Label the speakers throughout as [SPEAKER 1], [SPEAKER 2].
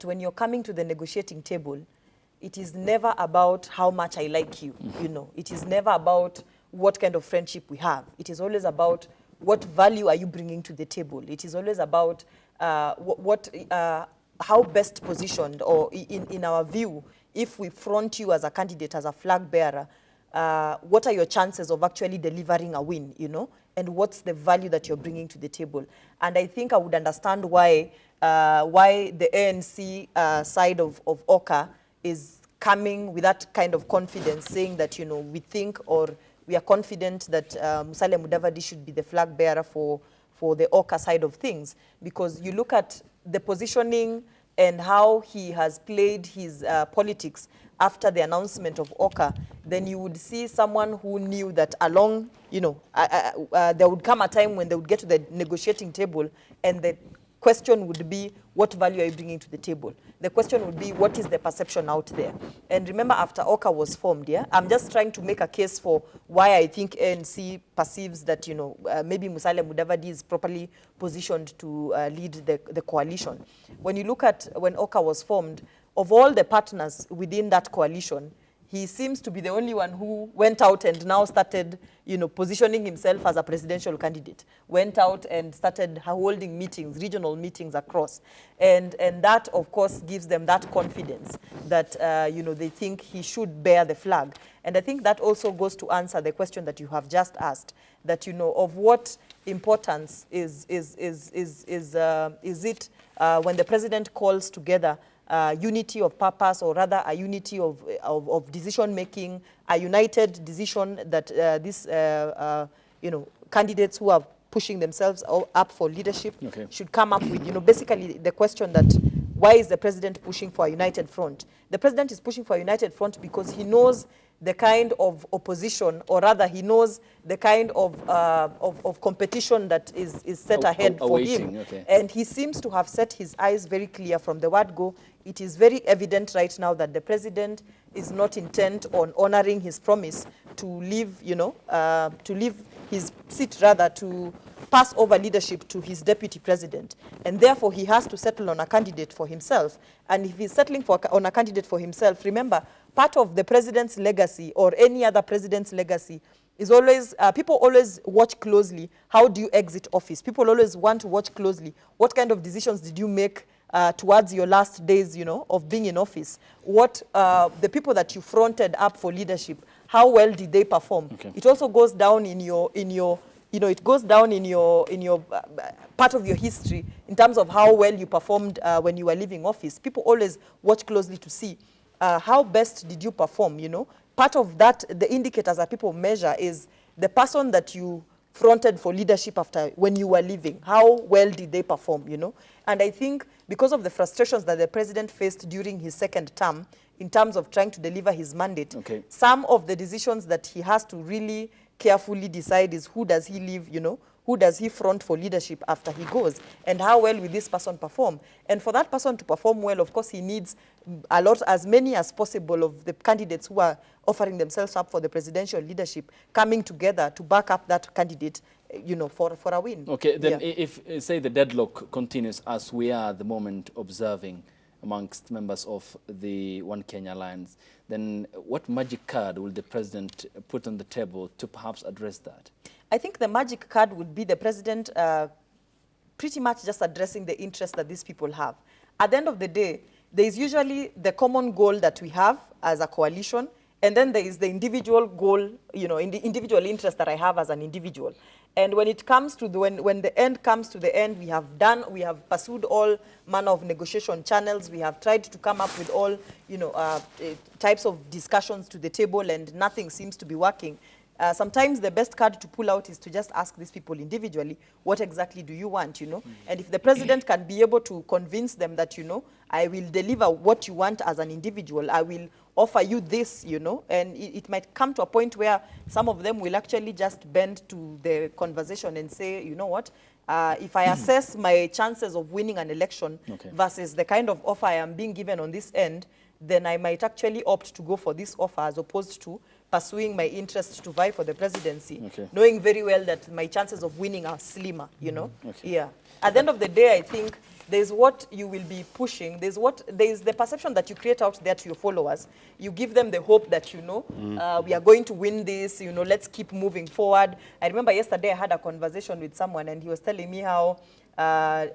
[SPEAKER 1] when you're coming to the negotiating table, it is never about how much I like you, you know. It is never about what kind of friendship we have. It is always about what value are you bringing to the table. It is always about how best positioned, or in our view, if we front you as a candidate, as a flag bearer, what are your chances of actually delivering a win, you know? And what's the value that you're bringing to the table? And I think I would understand why the ANC side of Oka is coming with that kind of confidence, saying that, you know, we think, or we are confident that Musalia Mudavadi should be the flag bearer for the Oka side of things. Because you look at the positioning and how he has played his politics after the announcement of Oka, then you would see someone who knew that along, you know, there would come a time when they would get to the negotiating table, and the question would be, what value are you bringing to the table? The question would be, what is the perception out there? And remember, after Oka was formed, yeah, I'm just trying to make a case for why I think ANC perceives that, you know, maybe Musalia Mudavadi is properly positioned to lead the coalition. When you look at when Oka was formed, of all the partners within that coalition, he seems to be the only one who went out and now started, you know, positioning himself as a presidential candidate. Went out and started holding meetings, regional meetings across. And that, of course, gives them that confidence that, you know, they think he should bear the flag. And I think that also goes to answer the question that you have just asked, that, you know, of what importance is it when the president calls together unity of purpose, or rather a unity of decision-making, a united decision that these, you know, candidates who are pushing themselves up for leadership should come up with, you know, basically the question that, why is the president pushing for a united front? The president is pushing for a united front because he knows the kind of opposition, or rather he knows the kind of competition that is set ahead for him. And he seems to have set his eyes very clear from the word go. It is very evident right now that the president is not intent on honoring his promise to leave, you know, to leave his seat, rather, to pass over leadership to his deputy president. And therefore, he has to settle on a candidate for himself. And if he's settling on a candidate for himself, remember, part of the president's legacy, or any other president's legacy, is always, people always watch closely, how do you exit office? People always want to watch closely, what kind of decisions did you make towards your last days, you know, of being in office? What, the people that you fronted up for leadership, how well did they perform? It also goes down in your, you know, it goes down in your part of your history in terms of how well you performed when you were leaving office. People always watch closely to see how best did you perform, you know. Part of that, the indicators that people measure is the person that you fronted for leadership after when you were leaving. How well did they perform, you know? And I think because of the frustrations that the president faced during his second term in terms of trying to deliver his mandate, some of the decisions that he has to really carefully decide is who does he leave, you know, who does he front for leadership after he goes, and how well will this person perform. And for that person to perform well, of course, he needs a lot, as many as possible of the candidates who are offering themselves up for the presidential leadership coming together to back up that candidate, you know, for a win.
[SPEAKER 2] Okay, then if, say, the deadlock continues as we are at the moment observing amongst members of the One Kenya Alliance, then what magic card will the president put on the table to perhaps address that?
[SPEAKER 1] I think the magic card would be the president pretty much just addressing the interest that these people have. At the end of the day, there is usually the common goal that we have as a coalition, and then there is the individual goal, you know, in the individual interest that I have as an individual. And when it comes to when the end comes to the end, we have pursued all manner of negotiation channels. We have tried to come up with all, you know, types of discussions to the table, and nothing seems to be working. Sometimes the best card to pull out is to just ask these people individually, what exactly do you want, you know? And if the president can be able to convince them that, you know, I will deliver what you want as an individual, I will offer you this, you know, and it might come to a point where some of them will actually just bend to the conversation and say, you know what, if I assess my chances of winning an election versus the kind of offer I am being given on this end, then I might actually opt to go for this offer as opposed to pursuing my interest to vie for the presidency, knowing very well that my chances of winning are slimmer, you know? Yeah. At the end of the day, I think There's what you will be pushing. There's the perception that you create out there to your followers. You give them the hope that, you know, we are going to win this, you know, let's keep moving forward. I remember yesterday I had a conversation with someone and he was telling me how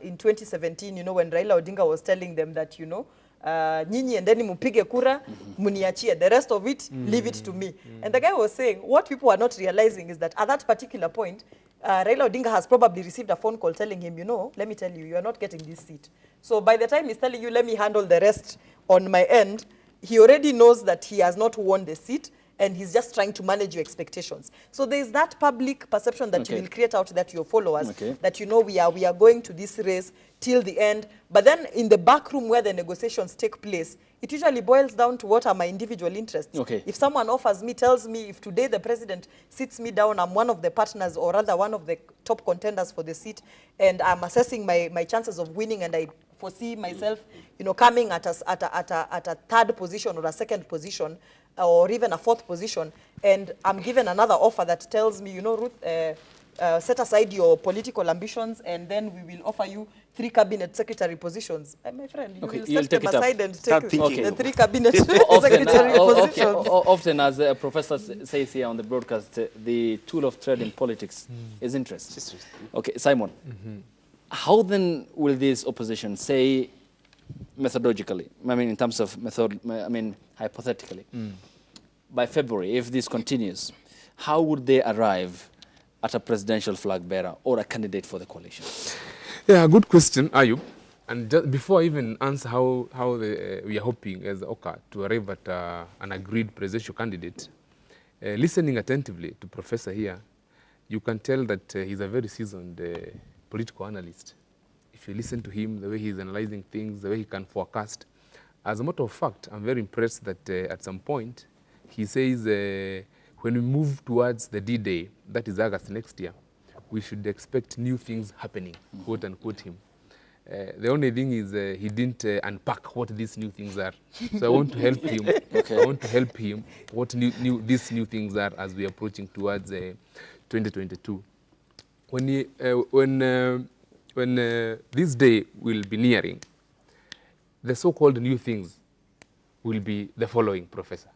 [SPEAKER 1] in 2017, you know, when Raila Odinga was telling them that, you know, nyinyi endeni mupige kura, muniachie. The rest of it, leave it to me. And the guy was saying, what people are not realizing is that at that particular point, Raila Odinga has probably received a phone call telling him, you know, let me tell you, you are not getting this seat. So by the time he's telling you, let me handle the rest on my end, he already knows that he has not won the seat, and he's just trying to manage your expectations. So there's that public perception that you will create out there to your followers, that, you know, we are going to this race till the end. But then in the back room where the negotiations take place, it usually boils down to what are my individual interests. If someone offers me, tells me, if today the president sits me down, I'm one of the partners, or rather one of the top contenders for the seat, and I'm assessing my chances of winning, and I foresee myself, you know, coming at a third position or a second position, or even a fourth position, and I'm given another offer that tells me, you know, Ruth, set aside your political ambitions, and then we will offer you 3 cabinet secretary positions. My friend, you will set them aside and take the 3 cabinet secretary positions.
[SPEAKER 2] Often, as a professor says here on the broadcast, the tool of trade in politics is interest. Okay, Simon, how then will this opposition say, methodologically, I mean, in terms of method, I mean, hypothetically, by February, if this continues, how would they arrive at a presidential flag bearer or a candidate for the coalition?
[SPEAKER 3] Yeah, good question, Ayub. And just before I even answer how we are hoping as OCA to arrive at an agreed presidential candidate, listening attentively to Professor here, you can tell that he's a very seasoned political analyst. If you listen to him, the way he's analyzing things, the way he can forecast. As a matter of fact, I'm very impressed that at some point, he says when we move towards the D-Day, that is August next year, we should expect new things happening, quote unquote him. The only thing is he didn't unpack what these new things are. So I want to help him. I want to help him what these new things are as we are approaching towards 2022. When this day will be nearing, the so-called new things will be the following, Professor.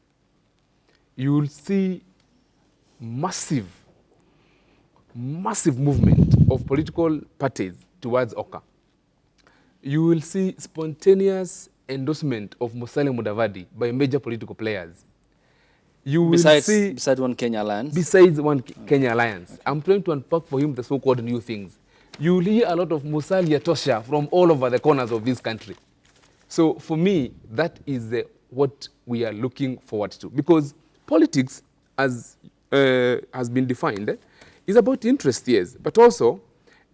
[SPEAKER 3] You will see massive movement of political parties towards OCA. You will see spontaneous endorsement of Musalia Mudavadi by major political players. You will see
[SPEAKER 2] besides One Kenya Alliance.
[SPEAKER 3] Besides One Kenya Alliance. I'm trying to unpack for him the so-called new things. You will hear a lot of Musalia Tosha from all over the corners of this country. So for me, that is what we are looking forward to. Because politics, as has been defined, is about interest, yes, but also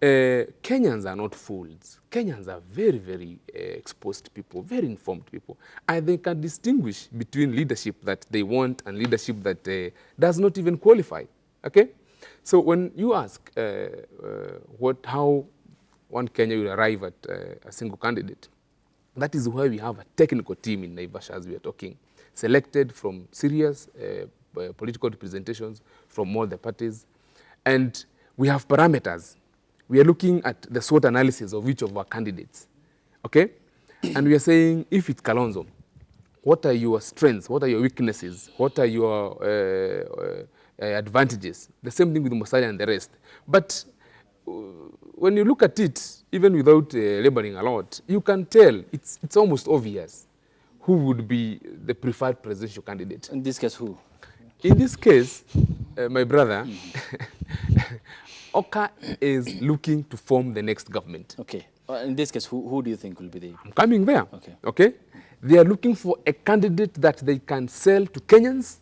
[SPEAKER 3] Kenyans are not fools. Kenyans are very, very exposed people, very informed people. And they can distinguish between leadership that they want and leadership that does not even qualify, okay? So when you ask how One Kenya will arrive at a single candidate, that is why we have a technical team in Naivasha, as we are talking, selected from serious political representations from all the parties. And we have parameters. We are looking at the SWOT analysis of each of our candidates, okay? And we are saying, if it's Kalonzo, what are your strengths? What are your weaknesses? What are your advantages? The same thing with Musalia and the rest. But when you look at it, even without laboring a lot, you can tell it's almost obvious who would be the preferred presidential candidate.
[SPEAKER 2] In this case, who?
[SPEAKER 3] In this case, my brother, OCA is looking to form the next government.
[SPEAKER 2] Okay. In this case, who do you think will be the...
[SPEAKER 3] I'm coming there.
[SPEAKER 2] Okay.
[SPEAKER 3] Okay? They are looking for a candidate that they can sell to Kenyans,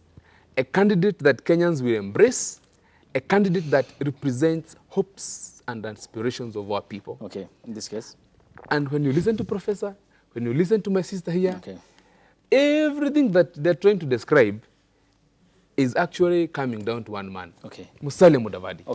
[SPEAKER 3] a candidate that Kenyans will embrace, a candidate that represents hopes and aspirations of our people.
[SPEAKER 2] Okay. In this case?
[SPEAKER 3] And when you listen to Professor, when you listen to my sister here,
[SPEAKER 2] okay,
[SPEAKER 3] everything that they're trying to describe is actually coming down to one man.
[SPEAKER 2] Okay.
[SPEAKER 3] Musalia Mudavadi. Okay.